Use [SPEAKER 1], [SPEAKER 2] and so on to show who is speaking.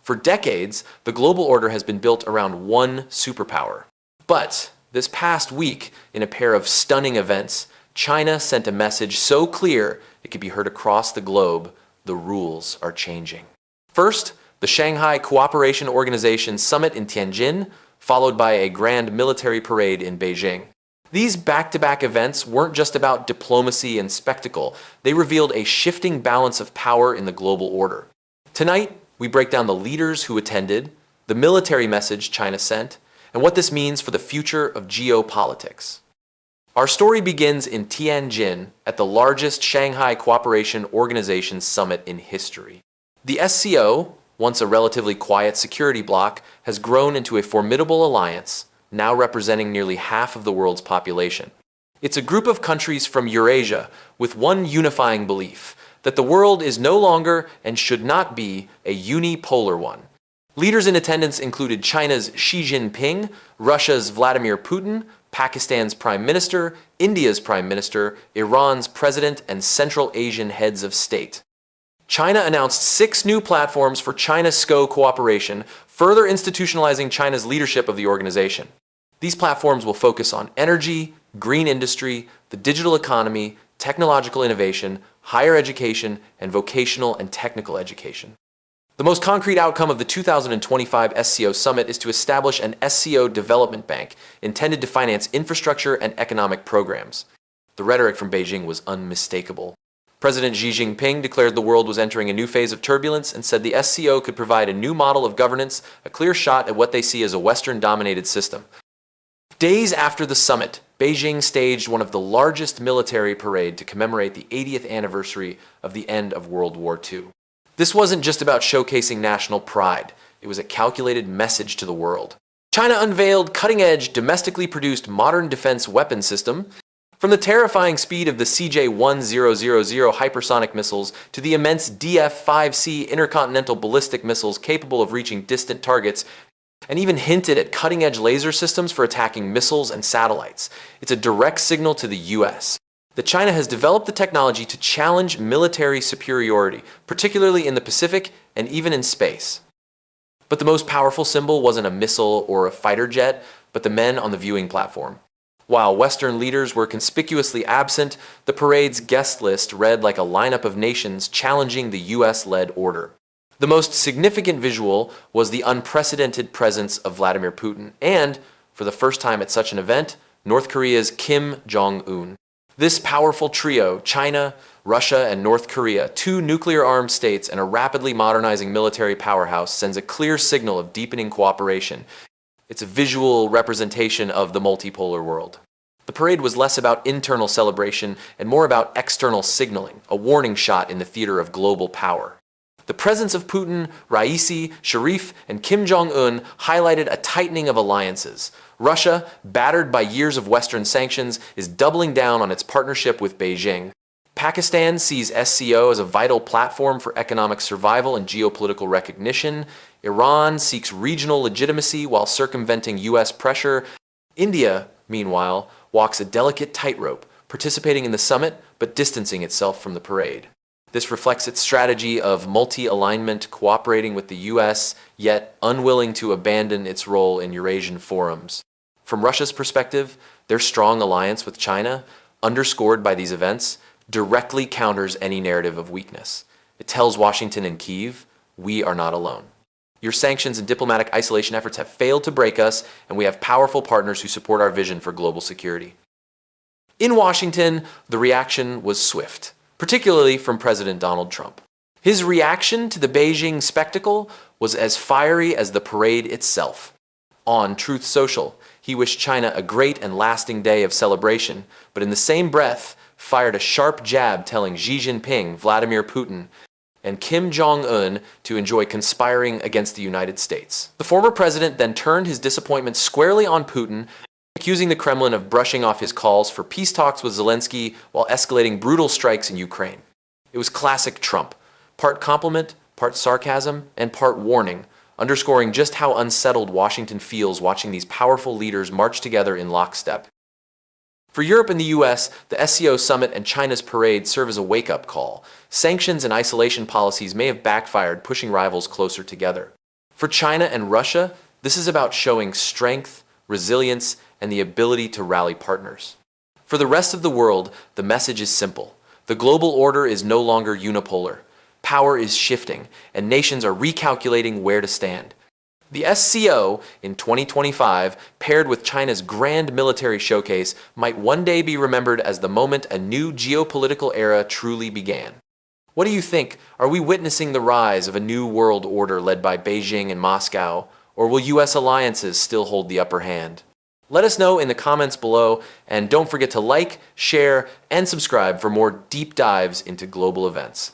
[SPEAKER 1] For decades, the global order has been built around one superpower. But this past week, in a pair of stunning events, China sent a message so clear it could be heard across the globe: the rules are changing. First, the Shanghai Cooperation Organization Summit in Tianjin, followed by a grand military parade in Beijing. These back-to-back events weren't just about diplomacy and spectacle. They revealed a shifting balance of power in the global order. Tonight, we break down the leaders who attended, the military message China sent, and what this means for the future of geopolitics. Our story begins in Tianjin at the largest Shanghai Cooperation Organization summit in history. The SCO, once a relatively quiet security bloc, has grown into a formidable alliance, now representing nearly half of the world's population. It's a group of countries from Eurasia with one unifying belief: that the world is no longer and should not be a unipolar one. Leaders in attendance included China's Xi Jinping, Russia's Vladimir Putin, Pakistan's Prime Minister, India's Prime Minister, Iran's President, and Central Asian heads of state. China announced 6 new platforms for China-SCO cooperation, further institutionalizing China's leadership of the organization. These platforms will focus on energy, green industry, the digital economy, technological innovation, higher education, and vocational and technical education. The most concrete outcome of the 2025 SCO Summit is to establish an SCO development bank intended to finance infrastructure and economic programs. The rhetoric from Beijing was unmistakable. President Xi Jinping declared the world was entering a new phase of turbulence and said the SCO could provide a new model of governance, a clear shot at what they see as a Western-dominated system. Days after the summit, Beijing staged one of the largest military parades to commemorate the 80th anniversary of the end of World War II. This wasn't just about showcasing national pride. It was a calculated message to the world. China unveiled cutting-edge, domestically produced modern defense weapon system. From the terrifying speed of the CJ-1000 hypersonic missiles to the immense DF-5C intercontinental ballistic missiles capable of reaching distant targets, and even hinted at cutting-edge laser systems for attacking missiles and satellites. It's a direct signal to the US that China has developed the technology to challenge military superiority, particularly in the Pacific and even in space. But the most powerful symbol wasn't a missile or a fighter jet, but the men on the viewing platform. While Western leaders were conspicuously absent, the parade's guest list read like a lineup of nations challenging the US-led order. The most significant visual was the unprecedented presence of Vladimir Putin and, for the first time at such an event, North Korea's Kim Jong-un. This powerful trio, China, Russia, and North Korea, 2 nuclear-armed states and a rapidly modernizing military powerhouse, sends a clear signal of deepening cooperation. It's a visual representation of the multipolar world. The parade was less about internal celebration and more about external signaling, a warning shot in the theater of global power. The presence of Putin, Raisi, Sharif, and Kim Jong-un highlighted a tightening of alliances. Russia, battered by years of Western sanctions, is doubling down on its partnership with Beijing. Pakistan sees SCO as a vital platform for economic survival and geopolitical recognition. Iran seeks regional legitimacy while circumventing US pressure. India, meanwhile, walks a delicate tightrope, participating in the summit but distancing itself from the parade. This reflects its strategy of multi-alignment, cooperating with the US, yet unwilling to abandon its role in Eurasian forums. From Russia's perspective, their strong alliance with China, underscored by these events, directly counters any narrative of weakness. It tells Washington and Kyiv, we are not alone. Your sanctions and diplomatic isolation efforts have failed to break us, and we have powerful partners who support our vision for global security. In Washington, the reaction was swift, particularly from President Donald Trump. His reaction to the Beijing spectacle was as fiery as the parade itself. On Truth Social, he wished China a great and lasting day of celebration, but in the same breath, fired a sharp jab telling Xi Jinping, Vladimir Putin, and Kim Jong-un to enjoy conspiring against the United States. The former president then turned his disappointment squarely on Putin, accusing the Kremlin of brushing off his calls for peace talks with Zelensky while escalating brutal strikes in Ukraine. It was classic Trump, part compliment, part sarcasm, and part warning, underscoring just how unsettled Washington feels watching these powerful leaders march together in lockstep. For Europe and the US, the SCO Summit and China's parade serve as a wake-up call. Sanctions and isolation policies may have backfired, pushing rivals closer together. For China and Russia, this is about showing strength, resilience, and the ability to rally partners. For the rest of the world, the message is simple. The global order is no longer unipolar. Power is shifting, and nations are recalculating where to stand. The SCO in 2025, paired with China's grand military showcase, might one day be remembered as the moment a new geopolitical era truly began. What do you think? Are we witnessing the rise of a new world order led by Beijing and Moscow, or will US alliances still hold the upper hand? Let us know in the comments below, and don't forget to like, share, and subscribe for more deep dives into global events.